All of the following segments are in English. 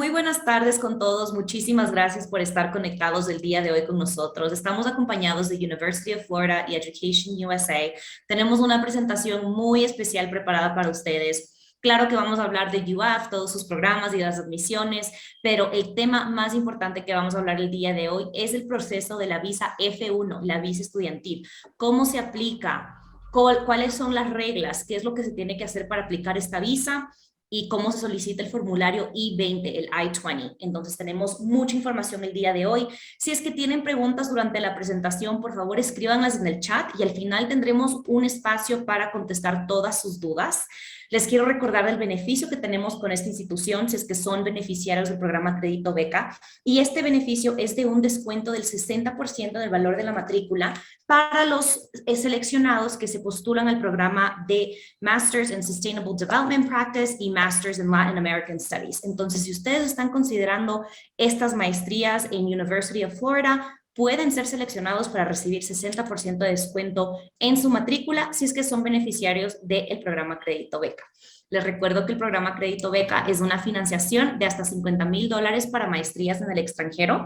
Muy buenas tardes con todos. Muchísimas gracias por estar conectados el día de hoy con nosotros. Estamos acompañados de University of Florida y Education USA. Tenemos una presentación muy especial preparada para ustedes. Claro que vamos a hablar de UF, todos sus programas y las admisiones, pero el tema más importante que vamos a hablar el día de hoy es el proceso de la visa F1, la visa estudiantil. ¿Cómo se aplica? ¿Cuáles son las reglas? ¿Qué es lo que se tiene que hacer para aplicar esta visa? Y cómo se solicita el formulario I-20, el I-20. Entonces tenemos mucha información el día de hoy. Si es que tienen preguntas durante la presentación, por favor escríbanlas en el chat y al final tendremos un espacio para contestar todas sus dudas. Les quiero recordar el beneficio que tenemos con esta institución si es que son beneficiarios del programa Crédito Beca, y este beneficio es de un descuento del 60% del valor de la matrícula para los seleccionados que se postulan al programa de Masters in Sustainable Development Practice y Masters in Latin American Studies. Entonces, si ustedes están considerando estas maestrías en University of Florida, pueden ser seleccionados para recibir 60% de descuento en su matrícula si es que son beneficiarios del programa Crédito Beca. Les recuerdo que el programa Crédito Beca es una financiación de hasta $50,000 para maestrías en el extranjero.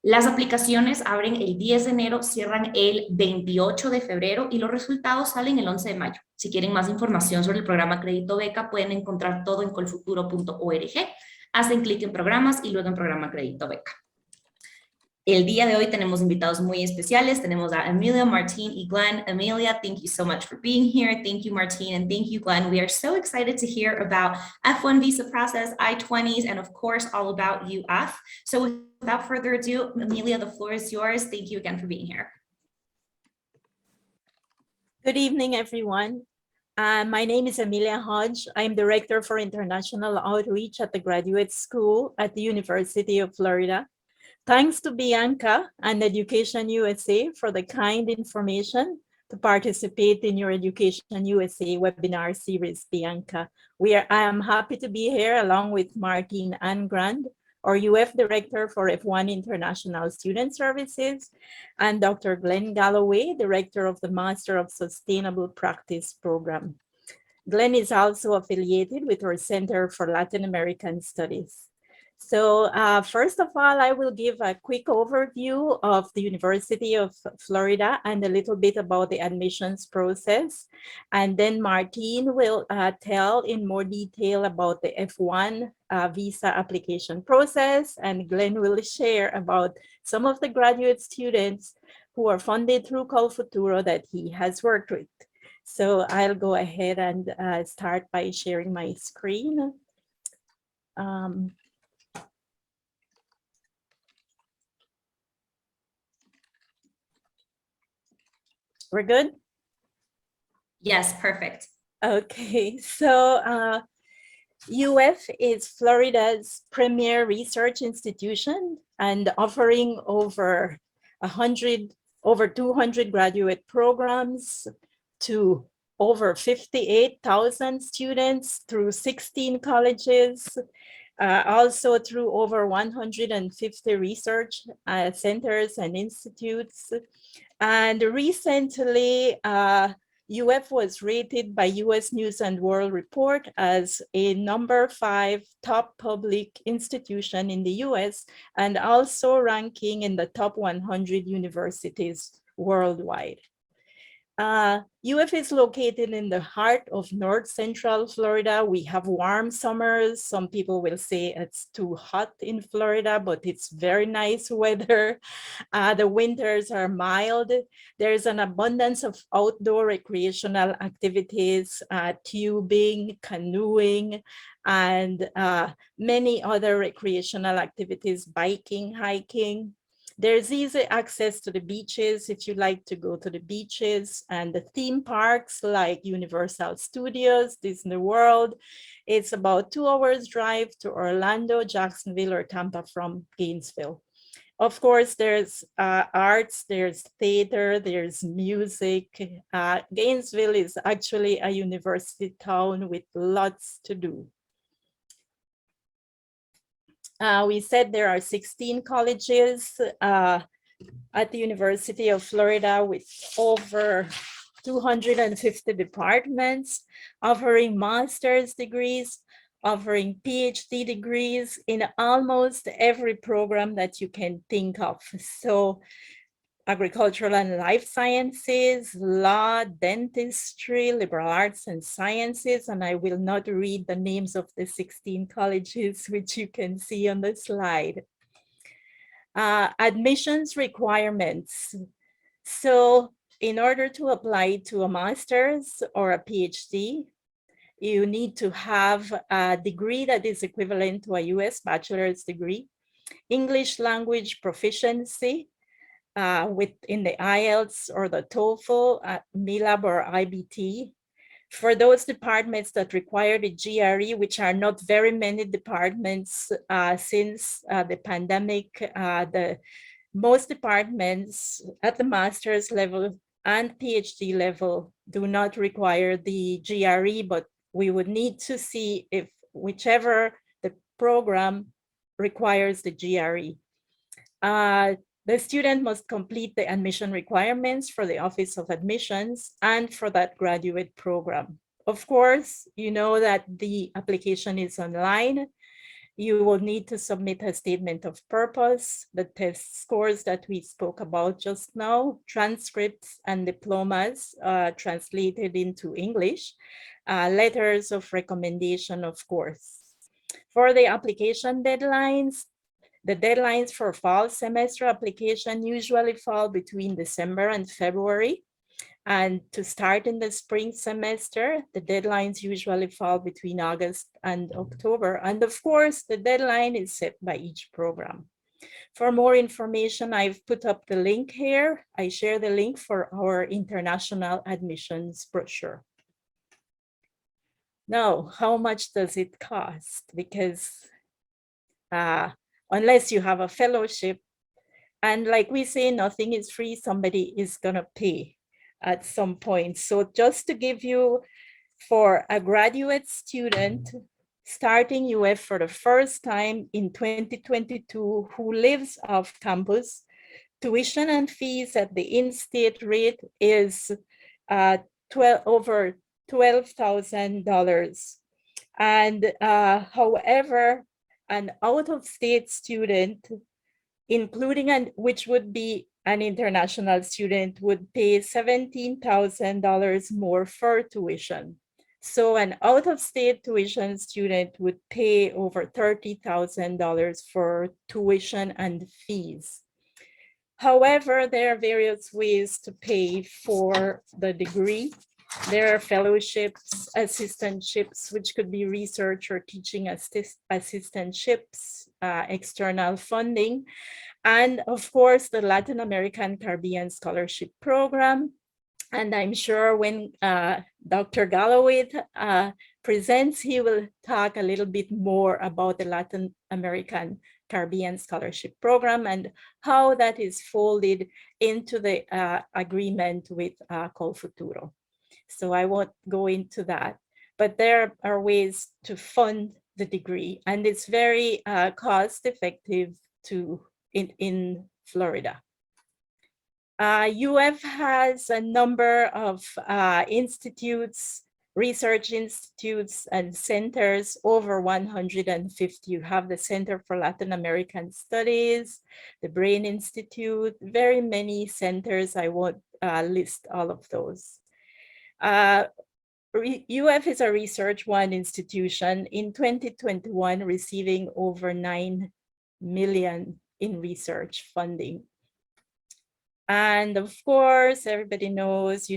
Las aplicaciones abren el 10 de enero, cierran el 28 de febrero y los resultados salen el 11 de mayo. Si quieren más información sobre el programa Crédito Beca, pueden encontrar todo en colfuturo.org. Hacen clic en programas y luego en programa Crédito Beca. El día de hoy tenemos invitados muy especiales. Tenemos a Amelia, Martín y Glenn. Amelia, thank you so much for being here. Thank you, Martín, and thank you, Glenn. We are so excited to hear about F1 visa process, I-20s, and of course, all about UF. So without further ado, Amelia, the floor is yours. Thank you again for being here. Good evening, everyone. My name is Amelia Hodge. I'm Director for International Outreach at the Graduate School at the University of Florida. Thanks to Bianca and Education USA for the kind information to participate in your Education USA webinar series, Bianca. I am happy to be here along with Martin Angrand, our UF Director for F1 International Student Services, and Dr. Glenn Galloway, Director of the Master of Sustainable Practice Program. Glenn is also affiliated with our Center for Latin American Studies. So first of all, I will give a quick overview of the University of Florida and a little bit about the admissions process. And then Martin will tell in more detail about the F1 visa application process. And Glenn will share about some of the graduate students who are funded through Colfuturo that he has worked with. So I'll go ahead and start by sharing my screen. We're good? Yes, perfect. Okay, so UF is Florida's premier research institution and offering over 200 graduate programs to over 58,000 students through 16 colleges, also through over 150 research centers and institutes. And recently, UF was rated by US News and World Report as a #5 top public institution in the US, and also ranking in the top 100 universities worldwide. UF is located in the heart of North Central Florida. We have warm summers. Some people will say it's too hot in Florida, but it's very nice weather. The winters are mild. There's an abundance of outdoor recreational activities, tubing, canoeing, and many other recreational activities, biking, hiking. There's easy access to the beaches if you like to go to the beaches, and the theme parks like Universal Studios, Disney World. It's about 2 hours drive to Orlando, Jacksonville, or Tampa from Gainesville. Of course, there's arts, there's theater, there's music. Gainesville is actually a university town with lots to do. We said there are 16 colleges at the University of Florida with over 250 departments offering master's degrees, offering PhD degrees in almost every program that you can think of. So agricultural and life sciences, law, dentistry, liberal arts and sciences, and I will not read the names of the 16 colleges, which you can see on the slide. Admissions requirements. So in order to apply to a master's or a PhD, you need to have a degree that is equivalent to a US bachelor's degree, English language proficiency in the IELTS or the TOEFL, MILAB or IBT. For those departments that require the GRE, which are not very many departments since the pandemic, most departments at the master's level and PhD level do not require the GRE, but we would need to see if whichever the program requires the GRE. The student must complete the admission requirements for the Office of Admissions and for that graduate program. Of course, you know that the application is online. You will need to submit a statement of purpose, the test scores that we spoke about just now, transcripts and diplomas translated into English, letters of recommendation, of course. For the application deadlines, the deadlines for fall semester application usually fall between December and February. And to start in the spring semester, the deadlines usually fall between August and October. And of course, the deadline is set by each program. For more information, I've put up the link here. I share the link for our international admissions brochure. Now, how much does it cost? Because unless you have a fellowship, and like we say, nothing is free, somebody is gonna pay at some point. So just to give you, for a graduate student starting UF for the first time in 2022 who lives off campus, tuition and fees at the in-state rate is over $12,000. And however, an out-of-state student, including which would be an international student, would pay $17,000 more for tuition. So an out-of-state tuition student would pay over $30,000 for tuition and fees. However, there are various ways to pay for the degree. There are fellowships, assistantships, which could be research or teaching assistantships, external funding, and of course, the Latin American Caribbean Scholarship Program. And I'm sure when Dr. Galloway presents, he will talk a little bit more about the Latin American Caribbean Scholarship Program and how that is folded into the agreement with Colfuturo. So I won't go into that, but there are ways to fund the degree, and it's very cost effective in Florida. UF has a number of institutes, research institutes and centers, over 150. You have the Center for Latin American Studies, the Brain Institute, very many centers. I won't list all of those. UF is a Research One institution, in 2021 receiving over $9 million in research funding. And of course, everybody knows,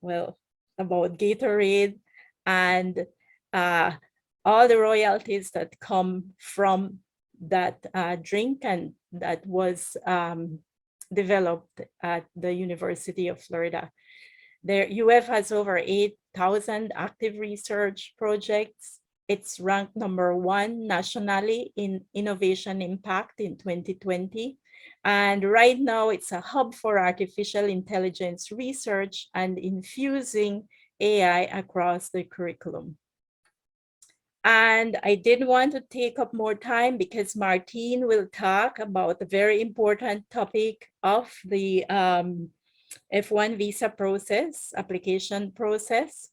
well, about Gatorade and all the royalties that come from that drink, and that was developed at the University of Florida. UF has over 8,000 active research projects. It's ranked #1 nationally in innovation impact in 2020. And right now it's a hub for artificial intelligence research and infusing AI across the curriculum. And I didn't want to take up more time because Martine will talk about the very important topic of the F1 visa process, application process.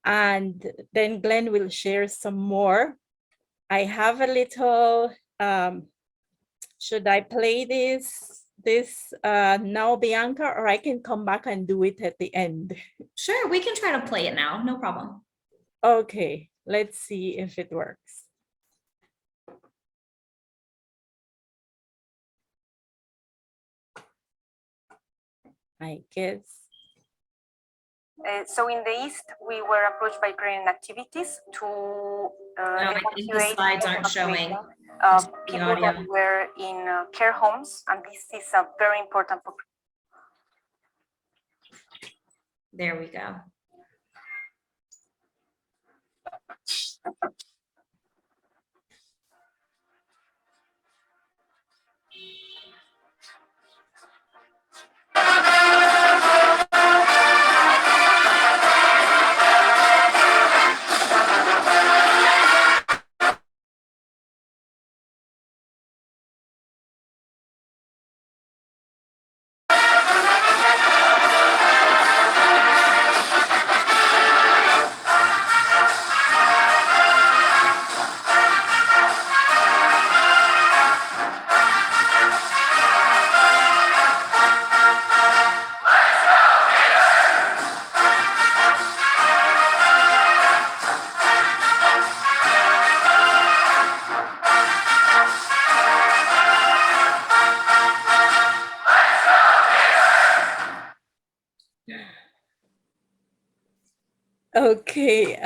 and then Glenn will share some more. I have a little, should I play this now, Bianca, or I can come back and do it at the end? Sure, we can try to play it now, no problem. Okay, let's see if it works. I guess. So in the East, we were approached by green activities to I think the slides aren't showing. people that were in care homes, and this is a very important. There we go. Okay,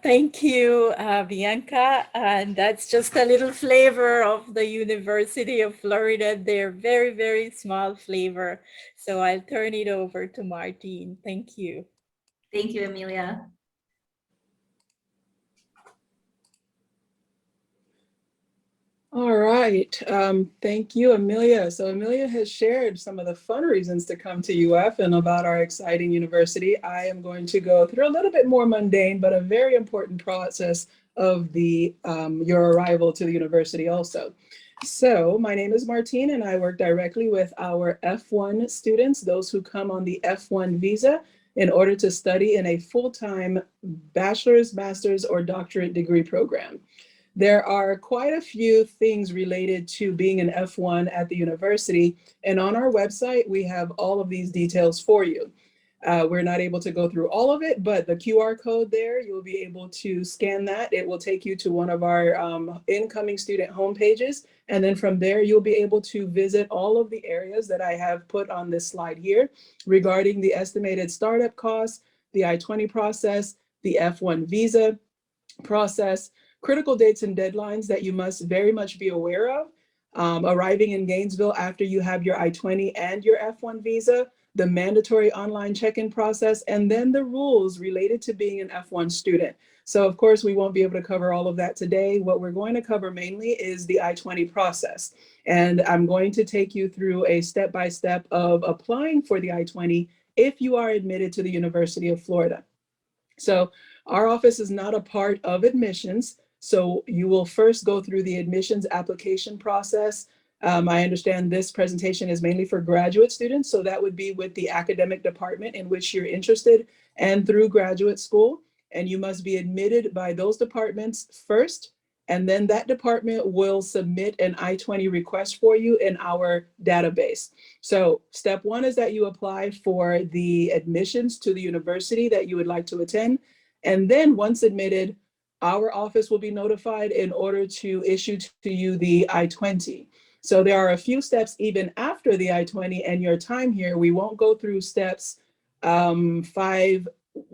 thank you, Bianca. And that's just a little flavor of the University of Florida. They're very, very small flavor. So I'll turn it over to Martine. Thank you. Thank you, Amelia. All right, thank you, Amelia. So Amelia has shared some of the fun reasons to come to UF and about our exciting university. I am going to go through a little bit more mundane, but a very important process of your arrival to the university also. So my name is Martine and I work directly with our F1 students, those who come on the F1 visa in order to study in a full-time bachelor's, master's, or doctorate degree program. There are quite a few things related to being an F1 at the university, and on our website, we have all of these details for you. We're not able to go through all of it, but the QR code there, you'll be able to scan that. It will take you to one of our incoming student homepages, and then from there, you'll be able to visit all of the areas that I have put on this slide here regarding the estimated startup costs, the I-20 process, the F1 visa process, critical dates and deadlines that you must very much be aware of. Arriving in Gainesville after you have your I-20 and your F1 visa, the mandatory online check-in process, and then the rules related to being an F1 student. So of course, we won't be able to cover all of that today. What we're going to cover mainly is the I-20 process. And I'm going to take you through a step-by-step of applying for the I-20 if you are admitted to the University of Florida. So our office is not a part of admissions. So you will first go through the admissions application process. I understand this presentation is mainly for graduate students, so that would be with the academic department in which you're interested and through graduate school. And you must be admitted by those departments first, and then that department will submit an I-20 request for you in our database. So step one is that you apply for the admissions to the university that you would like to attend. And then once admitted, our office will be notified in order to issue to you the I-20. So there are a few steps even after the I-20 and your time here. We won't go through steps 5,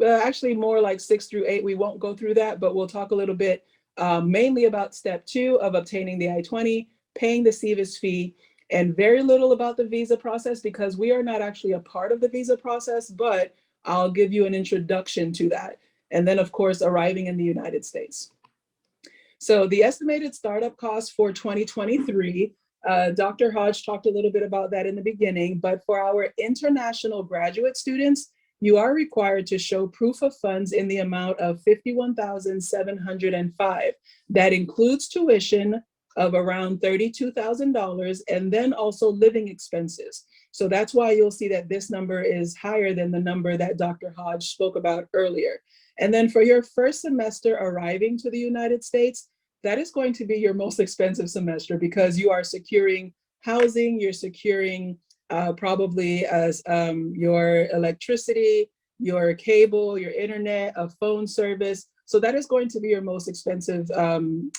actually more like 6 through 8. We won't go through that, but we'll talk a little bit mainly about step 2 of obtaining the I-20, paying the SEVIS fee, and very little about the visa process because we are not actually a part of the visa process, but I'll give you an introduction to that. And then of course, arriving in the United States. So the estimated startup cost for 2023, Dr. Hodge talked a little bit about that in the beginning, but for our international graduate students, you are required to show proof of funds in the amount of $51,705. That includes tuition of around $32,000 and then also living expenses. So that's why you'll see that this number is higher than the number that Dr. Hodge spoke about earlier. And then for your first semester arriving to the United States, that is going to be your most expensive semester because you are securing housing, you're securing probably as your electricity, your cable, your internet, a phone service. So that is going to be your most expensive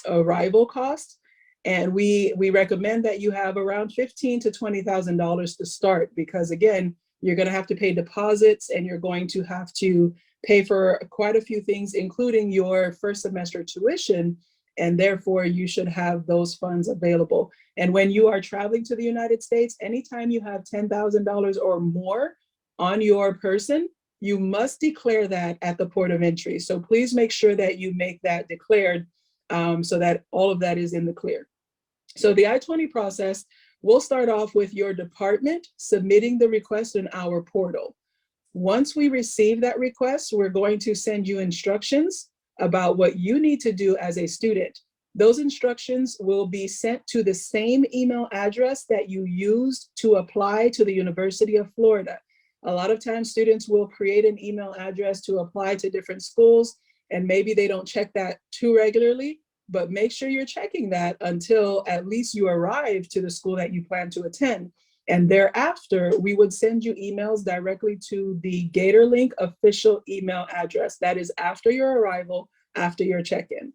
arrival cost. And we recommend that you have around $15,000 to $20,000 to start, because again, you're going to have to pay deposits and you're going to have to pay for quite a few things, including your first semester tuition. And therefore you should have those funds available. And when you are traveling to the United States, anytime you have $10,000 or more on your person, you must declare that at the port of entry. So please make sure that you make that declared so that all of that is in the clear. So the I-20 process will start off with your department submitting the request in our portal. Once we receive that request, we're going to send you instructions about what you need to do as a student. Those instructions will be sent to the same email address that you used to apply to the University of Florida. A lot of times students will create an email address to apply to different schools, and maybe they don't check that too regularly, but make sure you're checking that until at least you arrive to the school that you plan to attend. And thereafter, we would send you emails directly to the GatorLink official email address. That is after your arrival, after your check-in.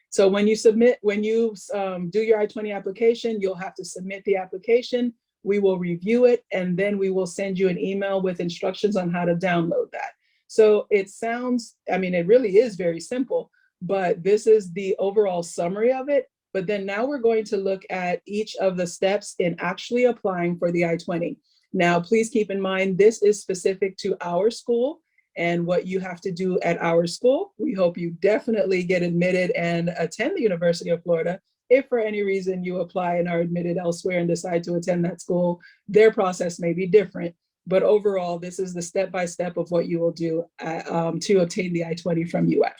So when you do your I-20 application, you'll have to submit the application. We will review it, and then we will send you an email with instructions on how to download that. So it sounds, it really is very simple, but this is the overall summary of it. But then now we're going to look at each of the steps in actually applying for the I-20. Now, please keep in mind, this is specific to our school and what you have to do at our school. We hope you definitely get admitted and attend the University of Florida. If for any reason you apply and are admitted elsewhere and decide to attend that school, their process may be different. But overall, this is the step-by-step of what you will do to obtain the I-20 from UF.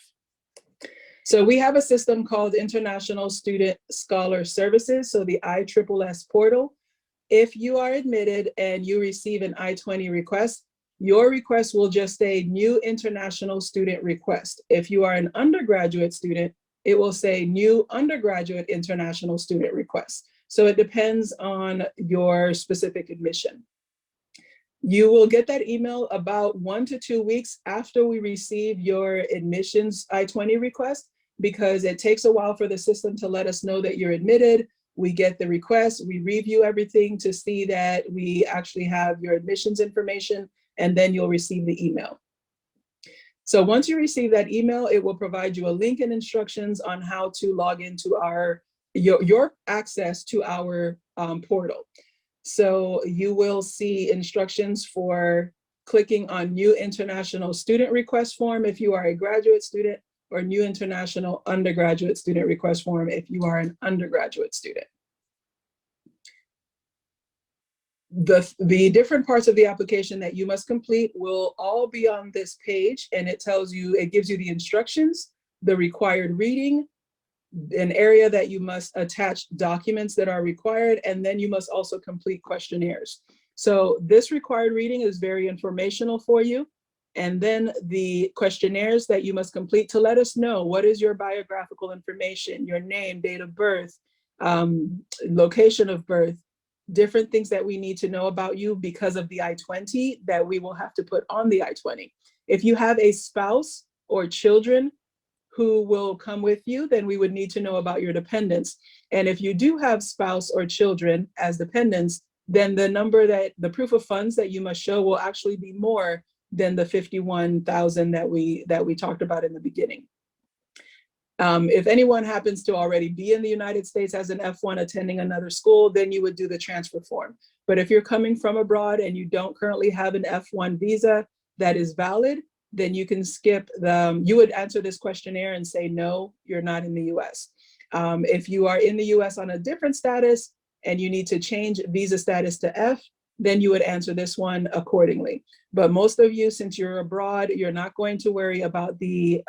So we have a system called International Student Scholar Services, so the ISSS portal. If you are admitted and you receive an I-20 request, your request will just say new international student request. If you are an undergraduate student, it will say new undergraduate international student request. So it depends on your specific admission. You will get that email about 1 to 2 weeks after we receive your admissions I-20 request, because it takes a while for the system to let us know that you're admitted. We get the request, we review everything to see that we actually have your admissions information, and then you'll receive the email. So once you receive that email, it will provide you a link and instructions on how to log into your access to our portal. So you will see instructions for clicking on new international student request form if you are a graduate student, or new international undergraduate student request form if you are an undergraduate student. The different parts of the application that you must complete will all be on this page, and it gives you the instructions, the required reading, an area that you must attach documents that are required, and then you must also complete questionnaires. So this required reading is very informational for you. And then the questionnaires that you must complete to let us know what is your biographical information, your name, date of birth, location of birth, different things that we need to know about you because of the I-20 that we will have to put on the I-20. If you have a spouse or children who will come with you, then we would need to know about your dependents. And if you do have spouse or children as dependents, then the proof of funds that you must show will actually be more than the $51,000 that we talked about in the beginning. If anyone happens to already be in the United States as an F1 attending another school, then you would do the transfer form. But if you're coming from abroad and you don't currently have an F1 visa that is valid, then you can skip you would answer this questionnaire and say, no, you're not in the US. If you are in the US on a different status and you need to change visa status to F, then you would answer this one accordingly. But most of you, since you're abroad, you're not going to worry about the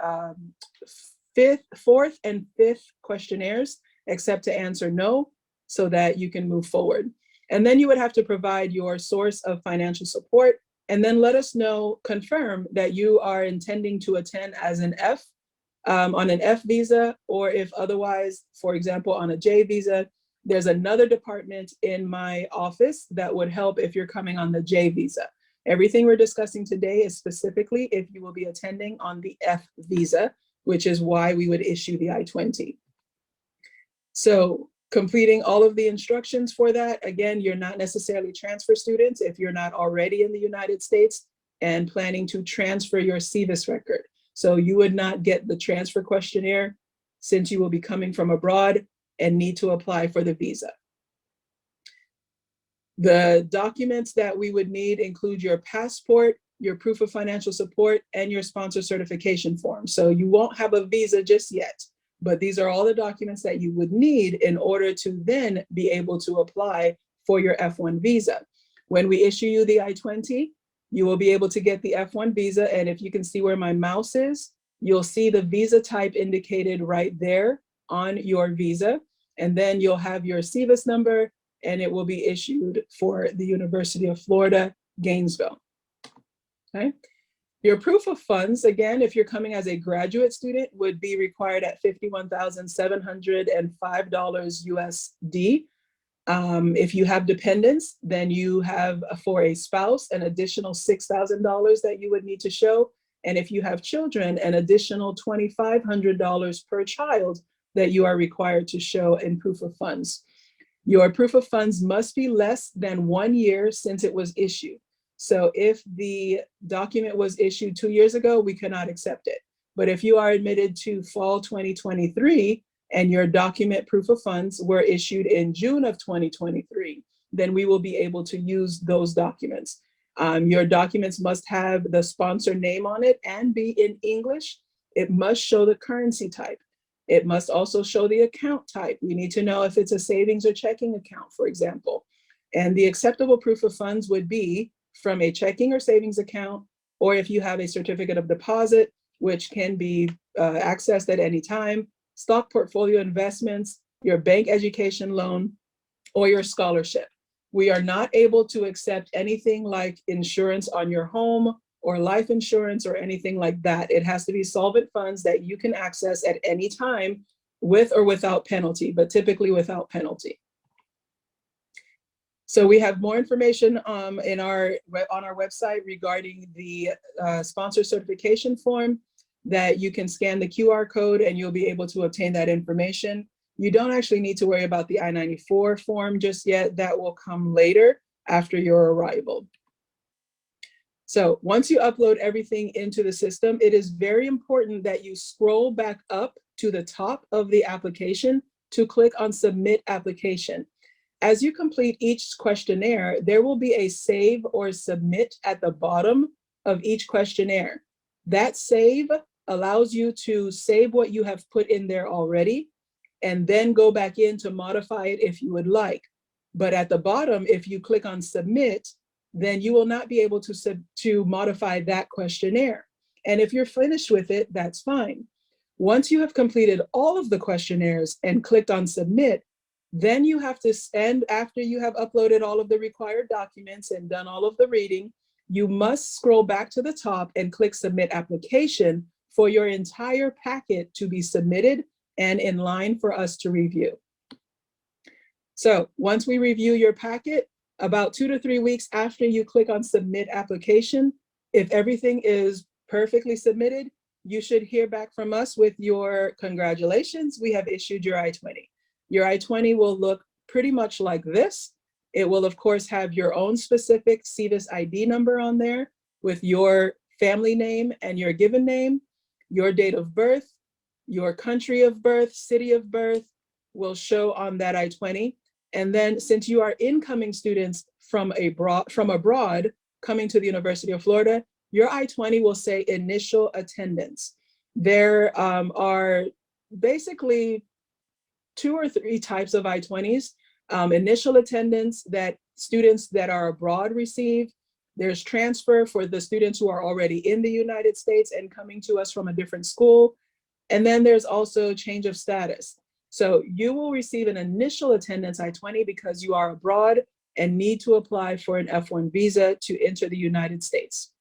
fourth and fifth questionnaires, except to answer no, so that you can move forward. And then you would have to provide your source of financial support. and then let us know, confirm that you are intending to attend as an F, on an F visa, or if otherwise, for example, on a J visa. There's another department in my office that would help if you're coming on the J visa. Everything we're discussing today is specifically if you will be attending on the F visa, which is why we would issue the I-20. So completing all of the instructions for that, again, you're not necessarily transfer students if you're not already in the United States and planning to transfer your SEVIS record. So you would not get the transfer questionnaire since you will be coming from abroad and need to apply for the visa. The documents that we would need include your passport, your proof of financial support, and your sponsor certification form. So you won't have a visa just yet, but these are all the documents that you would need in order to then be able to apply for your F1 visa. When we issue you the I-20, you will be able to get the F1 visa, and if you can see where my mouse is, you'll see the visa type indicated right there on your visa, and then you'll have your SEVIS number, and it will be issued for the University of Florida, Gainesville. Okay. Your proof of funds, again, if you're coming as a graduate student, would be required at $51,705 USD. If you have dependents, then you have for a spouse an additional $6,000 that you would need to show. And if you have children, an additional $2,500 per child that you are required to show in proof of funds. Your proof of funds must be less than 1 year since it was issued. So if the document was issued 2 years ago, we cannot accept it. But if you are admitted to fall 2023 and your document proof of funds were issued in June of 2023, then we will be able to use those documents. Your documents must have the sponsor name on it and be in English. It must show the currency type. It must also show the account type. We need to know if it's a savings or checking account, for example. And the acceptable proof of funds would be from a checking or savings account, or if you have a certificate of deposit, which can be accessed at any time, stock portfolio investments, your bank education loan, or your scholarship. We are not able to accept anything like insurance on your home or life insurance or anything like that. It has to be solvent funds that you can access at any time with or without penalty, but typically without penalty. So we have more information on our website regarding the sponsor certification form that you can scan the QR code and you'll be able to obtain that information. You don't actually need to worry about the I-94 form just yet. That will come later after your arrival. So once you upload everything into the system, it is very important that you scroll back up to the top of the application to click on Submit Application. As you complete each questionnaire, there will be a save or submit at the bottom of each questionnaire. That save allows you to save what you have put in there already and then go back in to modify it if you would like. But at the bottom, if you click on Submit, then you will not be able to modify that questionnaire. And if you're finished with it, that's fine. Once you have completed all of the questionnaires and clicked on Submit, then you have to, and after you have uploaded all of the required documents and done all of the reading, you must scroll back to the top and click Submit Application for your entire packet to be submitted and in line for us to review. So once we review your packet, about 2 to 3 weeks after you click on Submit Application, if everything is perfectly submitted, you should hear back from us with your congratulations, we have issued your I-20. Your I-20 will look pretty much like this. It will, of course, have your own specific SEVIS ID number on there with your family name and your given name, your date of birth, your country of birth, city of birth will show on that I-20. And then since you are incoming students from abroad coming to the University of Florida, your I-20 will say initial attendance. There are basically 2 or 3 types of I-20s. Initial attendance that students that are abroad receive. There's transfer for the students who are already in the United States and coming to us from a different school. And then there's also change of status. So you will receive an initial attendance I-20 because you are abroad and need to apply for an F1 visa to enter the United States.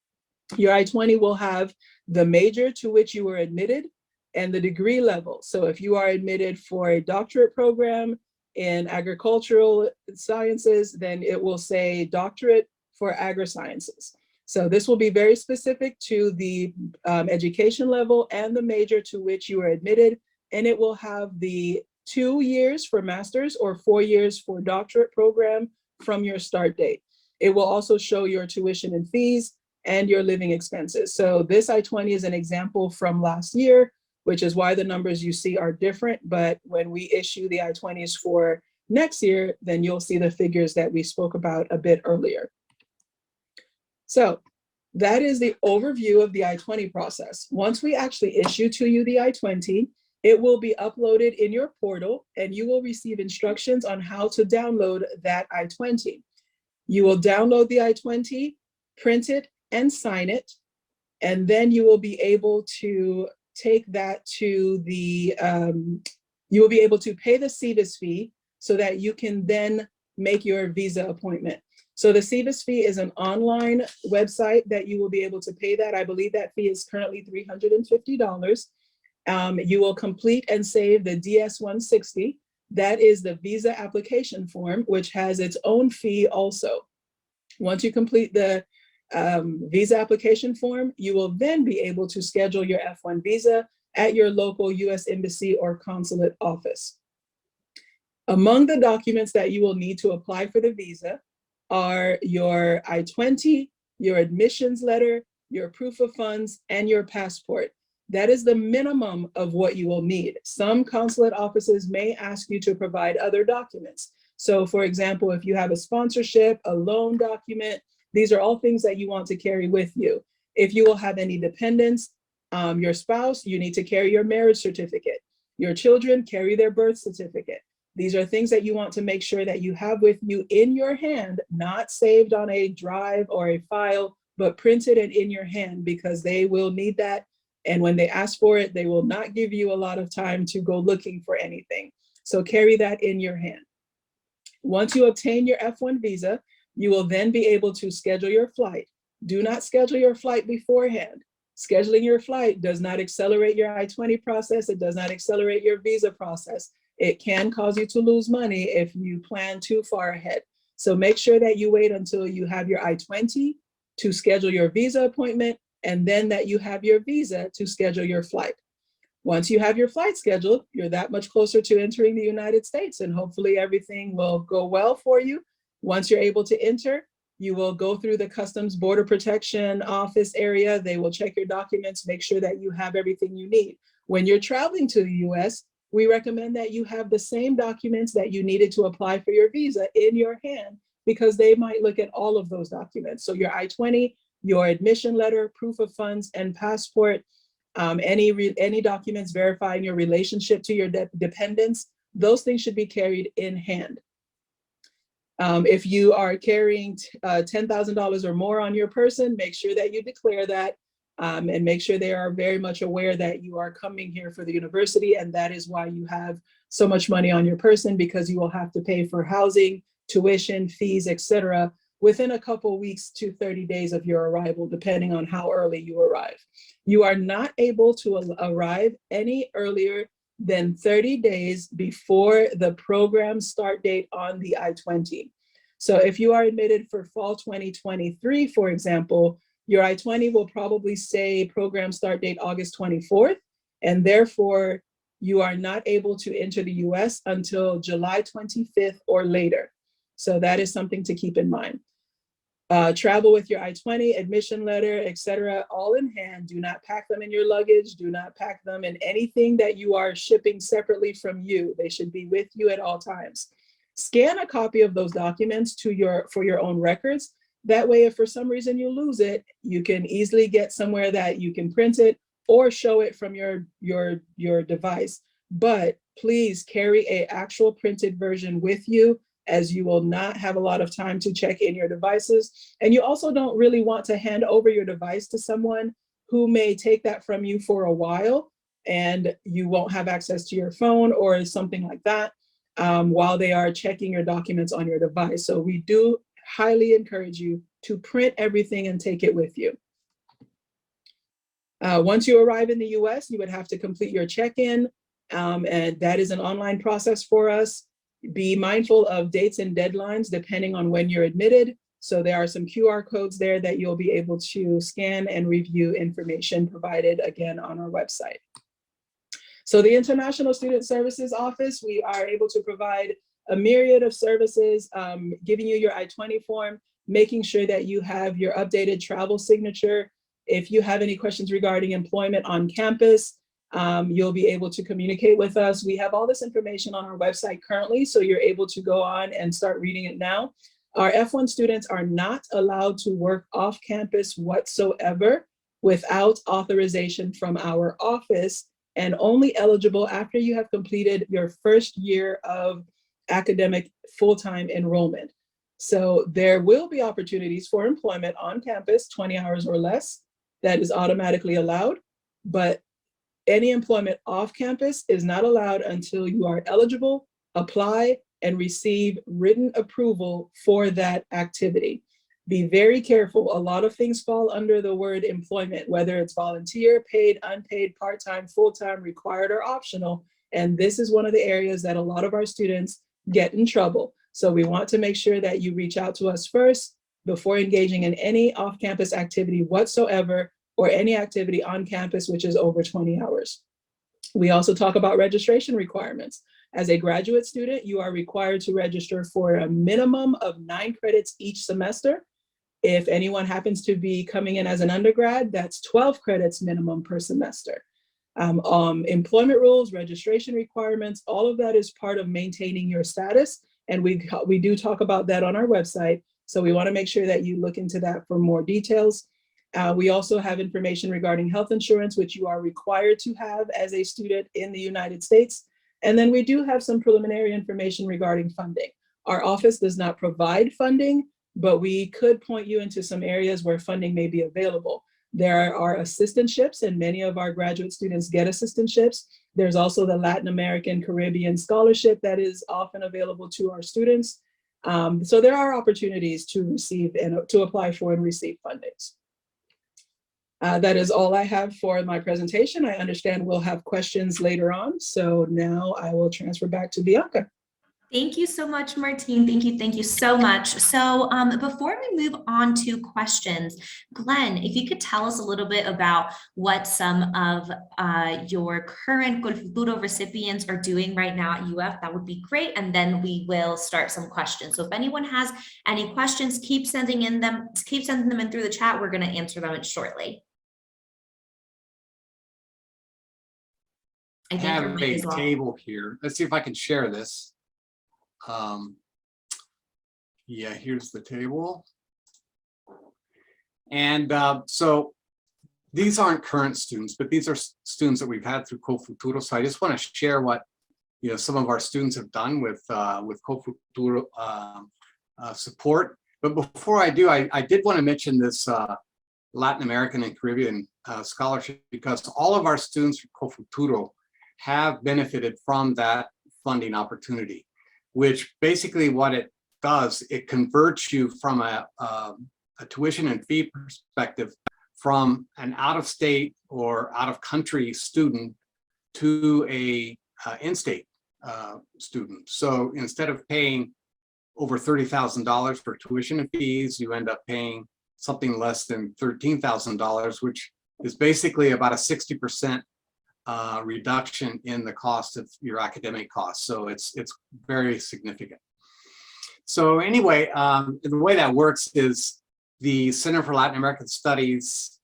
Your I-20 will have the major to which you were admitted and the degree level. So if you are admitted for a doctorate program in agricultural sciences, then it will say doctorate for agri-sciences. So this will be very specific to the education level and the major to which you are admitted, and it will have the 2 years for master's or 4 years for doctorate program from your start date. It will also show your tuition and fees and your living expenses. So this I-20 is an example from last year, which is why the numbers you see are different. But when we issue the I-20s for next year, then you'll see the figures that we spoke about a bit earlier. So that is the overview of the I-20 process. Once we actually issue to you the I-20, it will be uploaded in your portal and you will receive instructions on how to download that I-20. You will download the I-20, print it and sign it, and then you will be able to take that to the, you will be able to pay the SEVIS fee so that you can then make your visa appointment. So the SEVIS fee is an online website that you will be able to pay that. I believe that fee is currently $350. You will complete and save the DS-160. That is the visa application form, which has its own fee also. Once you complete the visa application form, you will then be able to schedule your F1 visa at your local US Embassy or consulate office. Among the documents that you will need to apply for the visa are your I-20, your admissions letter, your proof of funds, and your passport. That is the minimum of what you will need. Some consulate offices may ask you to provide other documents. So for example, if you have a sponsorship, a loan document, these are all things that you want to carry with you. If you will have any dependents, your spouse, you need to carry your marriage certificate. Your children carry their birth certificate. These are things that you want to make sure that you have with you in your hand, not saved on a drive or a file, but printed and in your hand, because they will need that. And when they ask for it, they will not give you a lot of time to go looking for anything. So carry that in your hand. Once you obtain your F1 visa, you will then be able to schedule your flight. Do not schedule your flight beforehand. Scheduling your flight does not accelerate your I-20 process. It does not accelerate your visa process. It can cause you to lose money if you plan too far ahead. So make sure that you wait until you have your I-20 to schedule your visa appointment, and then that you have your visa to schedule your flight. Once you have your flight scheduled, you're that much closer to entering the United States, and hopefully everything will go well for you. Once you're able to enter, you will go through the Customs Border Protection Office area. They will check your documents, make sure that you have everything you need. When you're traveling to the US, we recommend that you have the same documents that you needed to apply for your visa in your hand, because they might look at all of those documents. So your I-20, your admission letter, proof of funds, and passport, any documents verifying your relationship to your dependents, those things should be carried in hand. If you are carrying $10,000 or more on your person, make sure that you declare that, and make sure they are very much aware that you are coming here for the university, and that is why you have so much money on your person, because you will have to pay for housing, tuition, fees, etc., within a couple weeks to 30 days of your arrival, depending on how early you arrive. You are not able to arrive any earlier than 30 days before the program start date on the I-20. So if you are admitted for fall 2023, for example, your I-20 will probably say program start date August 24th, and therefore you are not able to enter the US until July 25th or later. So that is something to keep in mind. Travel with your I-20, admission letter, etc., all in hand. Do not pack them in your luggage. Do not pack them in anything that you are shipping separately from you. They should be with you at all times. Scan a copy of those documents for your own records. That way, if for some reason you lose it, you can easily get somewhere that you can print it or show it from your device. But please carry an actual printed version with you, as you will not have a lot of time to check in your devices. And you also don't really want to hand over your device to someone who may take that from you for a while, and you won't have access to your phone or something like that. while they are checking your documents on your device. So we do highly encourage you to print everything and take it with you. Once you arrive in the US, you would have to complete your check-in, and that is an online process for us. Be mindful of dates and deadlines depending on when you're admitted. So there are some QR codes there that you'll be able to scan and review information provided again on our website. So the International Student Services Office, we are able to provide a myriad of services, giving you your I-20 form, making sure that you have your updated travel signature. If you have any questions regarding employment on campus, you'll be able to communicate with us. We have all this information on our website currently, so you're able to go on and start reading it now. Our F1 students are not allowed to work off campus whatsoever without authorization from our office, and only eligible after you have completed your first year of academic full-time enrollment. So there will be opportunities for employment on campus, 20 hours or less, that is automatically allowed, but any employment off campus is not allowed until you are eligible, apply, and receive written approval for that activity. Be very careful. A lot of things fall under the word employment, whether it's volunteer, paid, unpaid, part-time, full-time, required, or optional. And this is one of the areas that a lot of our students get in trouble. So we want to make sure that you reach out to us first before engaging in any off-campus activity whatsoever, or any activity on campus which is over 20 hours. We also talk about registration requirements. As a graduate student, you are required to register for a minimum of 9 credits each semester. If anyone happens to be coming in as an undergrad, that's 12 credits minimum per semester. Employment rules, registration requirements, all of that is part of maintaining your status. And we do talk about that on our website. So we want to make sure that you look into that for more details. We also have information regarding health insurance, which you are required to have as a student in the United States. And then we do have some preliminary information regarding funding. Our office does not provide funding, but we could point you into some areas where funding may be available. There are assistantships, and many of our graduate students get assistantships. There's also the Latin American Caribbean Scholarship that is often available to our students. So there are opportunities to receive and to apply for and receive fundings. That is all I have for my presentation. I understand we'll have questions later on. So now I will transfer back to Bianca. Thank you so much, Martine. Thank you so much. So before we move on to questions, Glenn, if you could tell us a little bit about what some of your current Colfuturo recipients are doing right now at UF, that would be great. And then we will start some questions. So if anyone has any questions, keep sending them in through the chat. We're going to answer them shortly. I have a table here. Let's see if I can share this. Yeah, here's the table. And so these aren't current students, but these are students that we've had through Colfuturo. So I just want to share what some of our students have done with Colfuturo support. But before I do, I did want to mention this Latin American and Caribbean scholarship, because all of our students from Colfuturo have benefited from that funding opportunity, which basically what it does, it converts you from a tuition and fee perspective from an out-of-state or out-of-country student to a in-state student. So instead of paying over $30,000 for tuition and fees, you end up paying something less than $13,000, which is basically about a 60% reduction in the cost of your academic costs. So it's very significant. So anyway, the way that works is the Center for Latin American Studies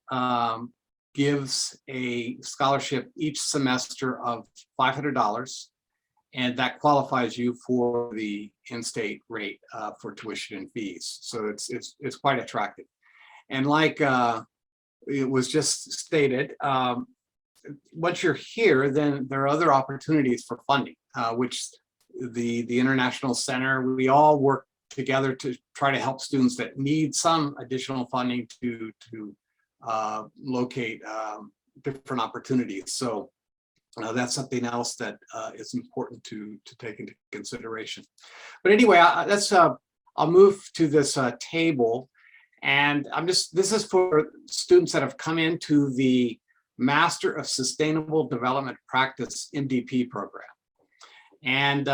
gives a scholarship each semester of $500, and that qualifies you for the in-state rate for tuition and fees. So it's quite attractive. And like it was just stated, once you're here, then there are other opportunities for funding, which the International Center, we all work together to try to help students that need some additional funding to locate different opportunities. So that's something else that is important to take into consideration. But anyway, I'll move to this table, and this is for students that have come into the Master of Sustainable Development Practice MDP program. And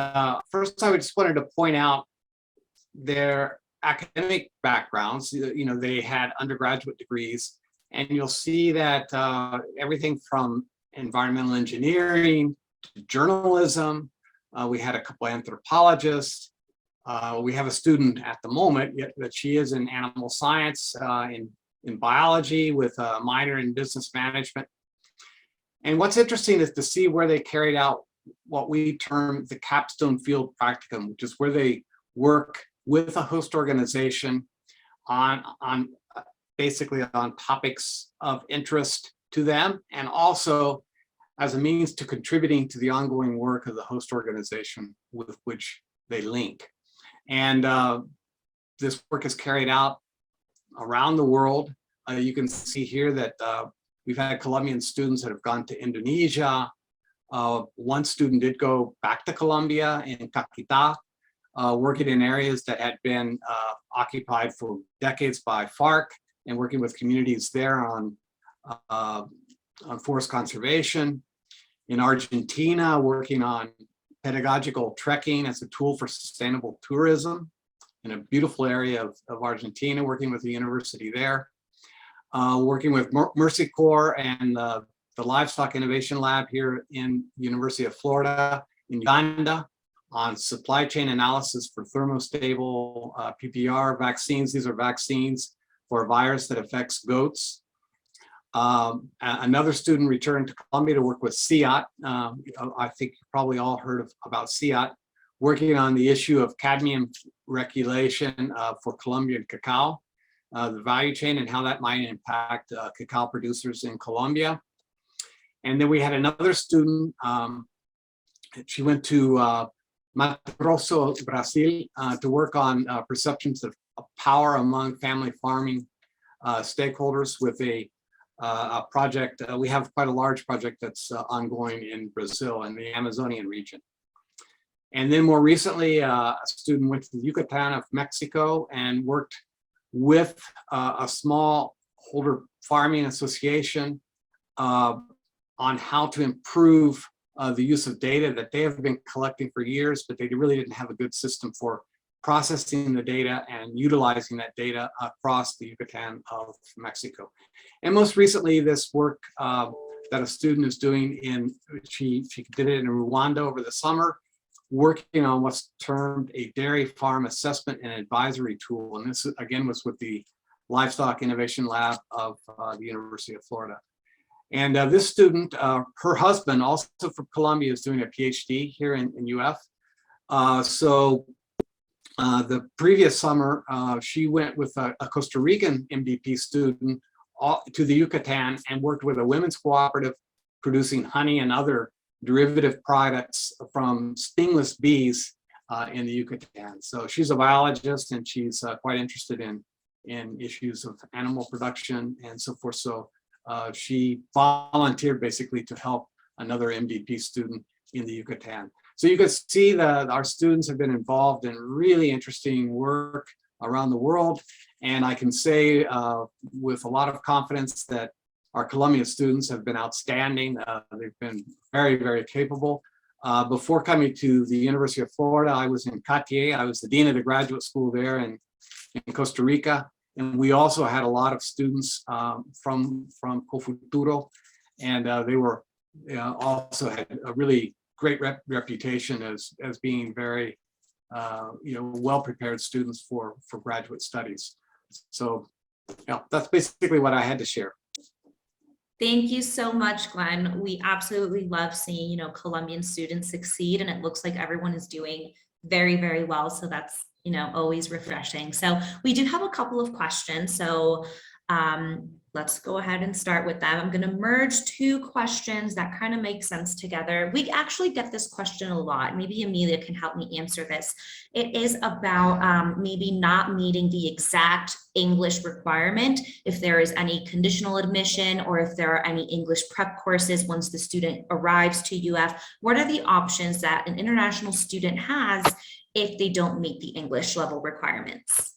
first, I just wanted to point out their academic backgrounds. You know, they had undergraduate degrees, and you'll see that everything from environmental engineering to journalism. We had a couple of anthropologists. We have a student at the moment, yet that she is in animal science, in biology with a minor in business management. And what's interesting is to see where they carried out what we term the capstone field practicum, which is where they work with a host organization on basically on topics of interest to them, and also as a means to contributing to the ongoing work of the host organization with which they link. And this work is carried out around the world. You can see here that we've had Colombian students that have gone to Indonesia. One student did go back to Colombia in Caquetá, working in areas that had been occupied for decades by FARC, and working with communities there on forest conservation. In Argentina, working on pedagogical trekking as a tool for sustainable tourism in a beautiful area of Argentina, working with the university there. Working with Mercy Corps and the Livestock Innovation Lab here in University of Florida in Uganda on supply chain analysis for thermostable PPR vaccines. These are vaccines for a virus that affects goats. Another student returned to Colombia to work with CIAT. I think you probably all heard about CIAT, working on the issue of cadmium regulation for Colombian cacao, the value chain and how that might impact cacao producers in Colombia. And then we had another student, she went to Mato Grosso, Brazil, to work on perceptions of power among family farming stakeholders with a project. We have quite a large project that's ongoing in Brazil in the Amazonian region. And then more recently, a student went to the Yucatan of Mexico and worked with a smallholder farming association on how to improve the use of data that they have been collecting for years, but they really didn't have a good system for processing the data and utilizing that data across the Yucatan of Mexico. And most recently, this work that a student is doing she did it in Rwanda over the summer, working on what's termed a dairy farm assessment and advisory tool. And this again was with the Livestock Innovation Lab of the University of Florida. And this student, her husband, also from Colombia, is doing a PhD here in UF. The previous summer, she went with a Costa Rican MDP student to the Yucatan and worked with a women's cooperative producing honey and other derivative products from stingless bees in the Yucatan. So she's a biologist, and she's quite interested in issues of animal production and so forth. So she volunteered basically to help another MDP student in the Yucatan. So you can see that our students have been involved in really interesting work around the world. And I can say with a lot of confidence that our Colombian students have been outstanding. They've been very, very capable. Before coming to the University of Florida, I was in Cartier. I was the dean of the graduate school there in Costa Rica. And we also had a lot of students from CoFuturo. And they were also had a really great reputation as being very well-prepared students for graduate studies. So that's basically what I had to share. Thank you so much, Glenn. We absolutely love seeing, Colombian students succeed, and it looks like everyone is doing very, very well. So that's, always refreshing. So we do have a couple of questions. So Let's go ahead and start with that. I'm going to merge two questions that kind of make sense together. We actually get this question a lot. Maybe Amelia can help me answer this. It is about maybe not meeting the exact English requirement, if there is any conditional admission or if there are any English prep courses once the student arrives to UF. What are the options that an international student has if they don't meet the English level requirements?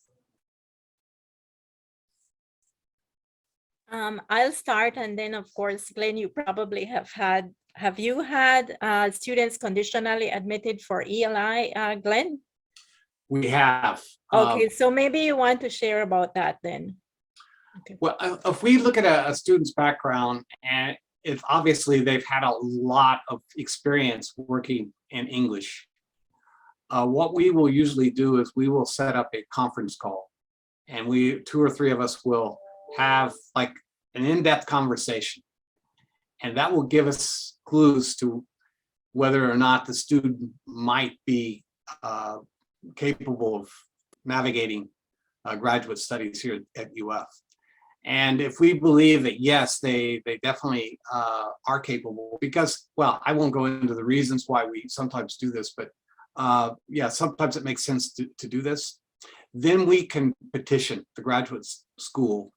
I'll start, and then of course, Glenn, you probably have you had students conditionally admitted for ELI, Glenn? We have. Okay, so maybe you want to share about that then. Okay. Well, if we look at a student's background, and if obviously they've had a lot of experience working in English, what we will usually do is we will set up a conference call, and two or three of us will have like an in-depth conversation, and that will give us clues to whether or not the student might be capable of navigating graduate studies here at UF. And if we believe that yes, they definitely are capable, because, well, I won't go into the reasons why we sometimes do this, but yeah, sometimes it makes sense to do this. Then we can petition the graduate school,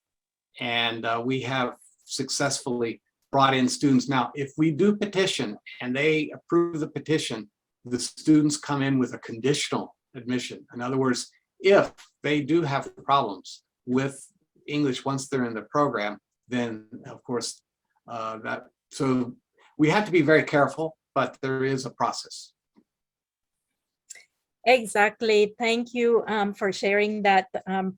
and we have successfully brought in students. Now, if we do petition and they approve the petition, the students come in with a conditional admission. In other words, if they do have problems with English once they're in the program, then of course so we have to be very careful, but there is a process. Exactly. Thank you for sharing that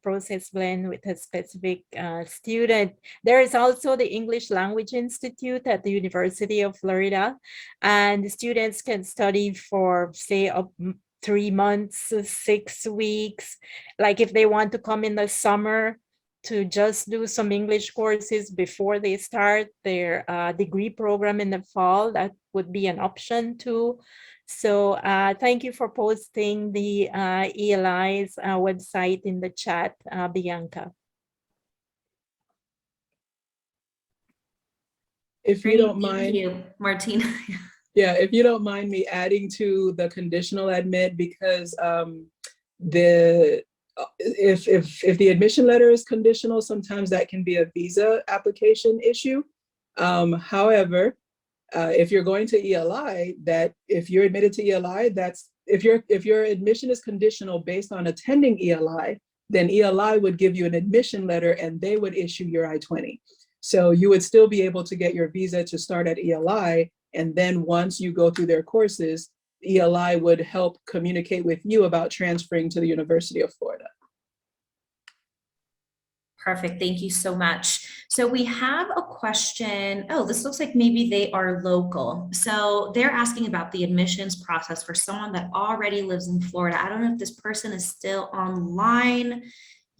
process, Glenn, with a specific student. There is also the English Language Institute at the University of Florida, and the students can study for, say, 3 months, 6 weeks. Like if they want to come in the summer to just do some English courses before they start their degree program in the fall, that would be an option too. So thank you for posting the ELI's website in the chat, Bianca. If you don't Thank mind, you, Martina. yeah, if you don't mind me adding to the conditional admit, because if the admission letter is conditional, sometimes that can be a visa application issue. However, if you're going to ELI, that if you're admitted to ELI, that's if your admission is conditional based on attending ELI, then ELI would give you an admission letter and they would issue your I-20. So you would still be able to get your visa to start at ELI, and then once you go through their courses, ELI would help communicate with you about transferring to the University of Florida. Perfect. Thank you so much. So we have a question. Oh, this looks like maybe they are local. So they're asking about the admissions process for someone that already lives in Florida. I don't know if this person is still online.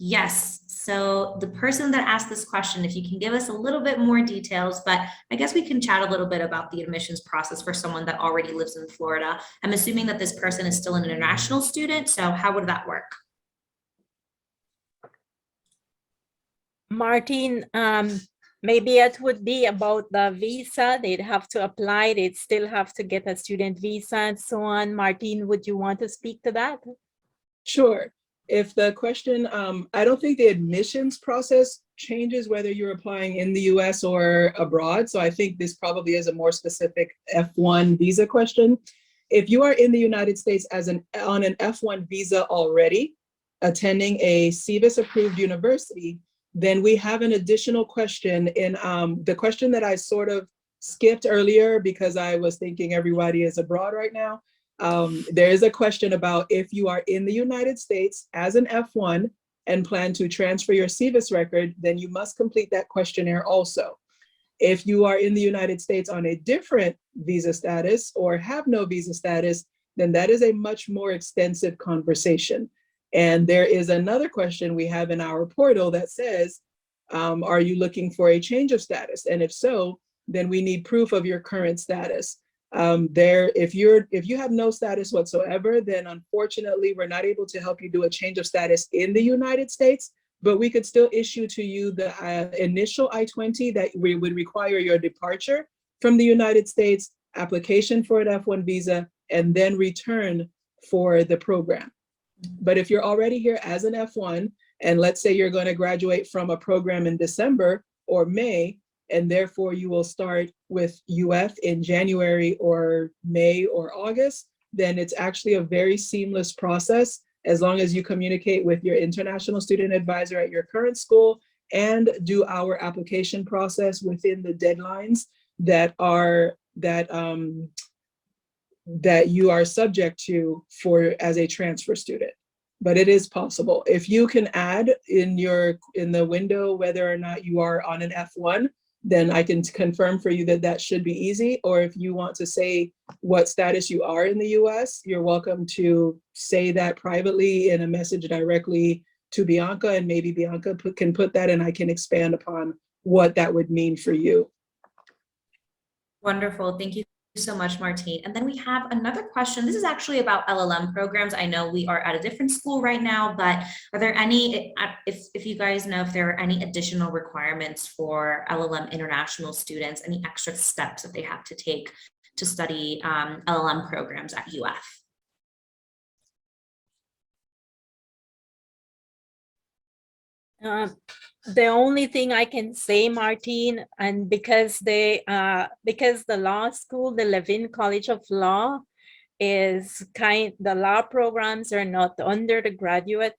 Yes. So the person that asked this question, if you can give us a little bit more details, but I guess we can chat a little bit about the admissions process for someone that already lives in Florida. I'm assuming that this person is still an international student. So how would that work? Martin, maybe it would be about the visa. They'd have to apply. They'd still have to get a student visa and so on. Martin, would you want to speak to that? Sure. If the question, I don't think the admissions process changes whether you're applying in the US or abroad. So I think this probably is a more specific F1 visa question. If you are in the United States on an F1 visa already, attending a SEVIS approved university, then we have an additional question in the question that I sort of skipped earlier because I was thinking everybody is abroad right now. There is a question about if you are in the United States as an F1 and plan to transfer your SEVIS record, then you must complete that questionnaire also. If you are in the United States on a different visa status or have no visa status, then that is a much more extensive conversation. And there is another question we have in our portal that says, are you looking for a change of status? And if so, then we need proof of your current status. If you have no status whatsoever, then unfortunately, we're not able to help you do a change of status in the United States, but we could still issue to you the initial I-20 that we would require your departure from the United States, application for an F1 visa, and then return for the program. But if you're already here as an F1, and let's say you're going to graduate from a program in December or May, and therefore you will start with UF in January or May or August, then it's actually a very seamless process as long as you communicate with your international student advisor at your current school and do our application process within the deadlines that you are subject to for as a transfer student. But it is possible. If you can add in the window whether or not you are on an F1, then I can confirm for you that should be easy. Or if you want to say what status you are in the US, you're welcome to say that privately in a message directly to Bianca, and maybe Bianca can put that and I can expand upon what that would mean for you. Wonderful. Thank you so much, Martine. And then we have another question. This is actually about LLM programs. I know we are at a different school right now, but are there any, if you guys know if there are any additional requirements for LLM international students, any extra steps that they have to take to study LLM programs at UF? The only thing I can say, Martine, and because the law school, the Levin College of Law, the law programs are not under the graduate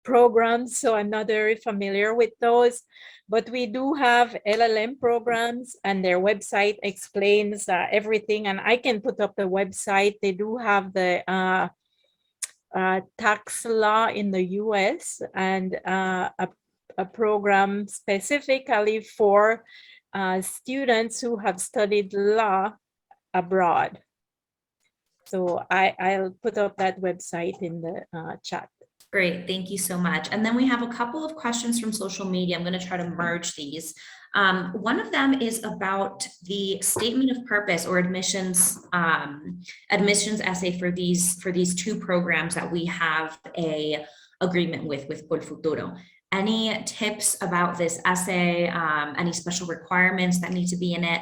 programs, so I'm not very familiar with those. But we do have LLM programs, and their website explains everything. And I can put up the website. They do have the tax law in the US and a program specifically for students who have studied law abroad. So I'll put up that website in the chat. Great, thank you so much. And then we have a couple of questions from social media. I'm going to try to merge these. One of them is about the statement of purpose or admissions essay for these two programs that we have a agreement with Colfuturo. Any tips about this essay? Any special requirements that need to be in it?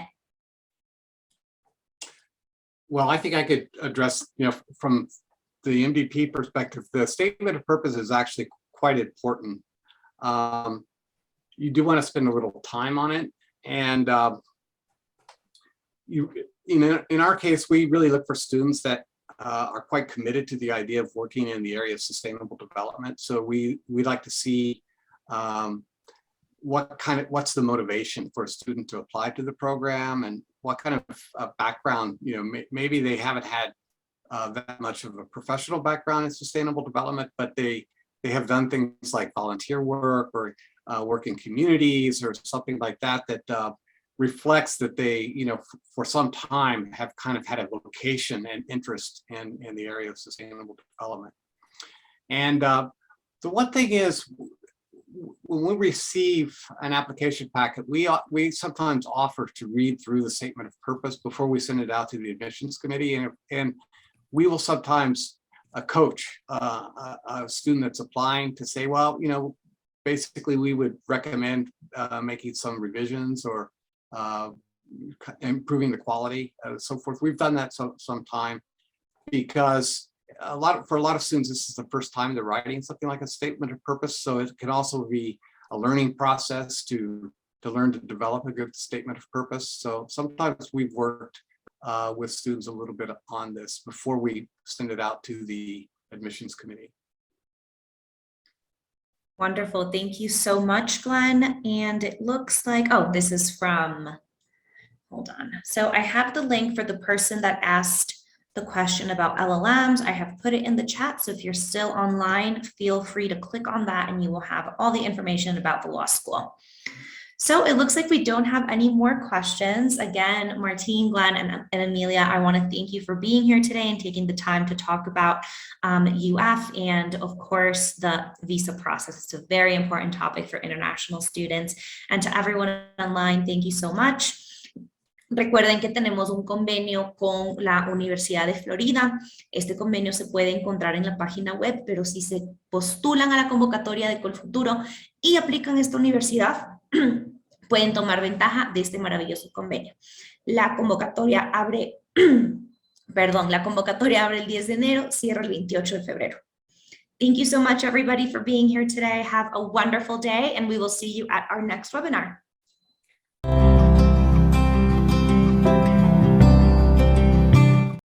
Well, I think I could address, from the MVP perspective, the statement of purpose is actually quite important. You do want to spend a little time on it, and in our case, we really look for students that are quite committed to the idea of working in the area of sustainable development. So we like to see what's the motivation for a student to apply to the program, and what kind of background, maybe they haven't had that much of a professional background in sustainable development, but they have done things like volunteer work or work in communities or something like that, that reflects that they, for some time have kind of had a vocation and interest in the area of sustainable development. And the one thing is, when we receive an application packet, we sometimes offer to read through the statement of purpose before we send it out to the admissions committee, and we will sometimes coach a student that's applying to say, well, basically we would recommend making some revisions or improving the quality, so forth. We've done that some time, because for a lot of students, this is the first time they're writing something like a statement of purpose. So it can also be a learning process to learn to develop a good statement of purpose. So sometimes we've worked with students a little bit on this before we send it out to the admissions committee. Wonderful, thank you so much, Glenn. And it looks like, oh, this is from, hold on. So I have the link for the person that asked the question about LLMs. I have put it in the chat. So if you're still online, feel free to click on that and you will have all the information about the law school. So it looks like we don't have any more questions. Again, Martine, Glenn, and Amelia, I want to thank you for being here today and taking the time to talk about UF and, of course, the visa process. It's a very important topic for international students. And to everyone online, thank you so much. Recuerden que tenemos un convenio con la Universidad de Florida. Este convenio se puede encontrar en la página web, pero si se postulan a la convocatoria de Colfuturo y aplican a esta universidad, pueden tomar ventaja de este maravilloso convenio. La convocatoria abre, la convocatoria abre el 10 de enero, cierra el 28 de febrero. Thank you so much, everybody, for being here today. Have a wonderful day, and we will see you at our next webinar.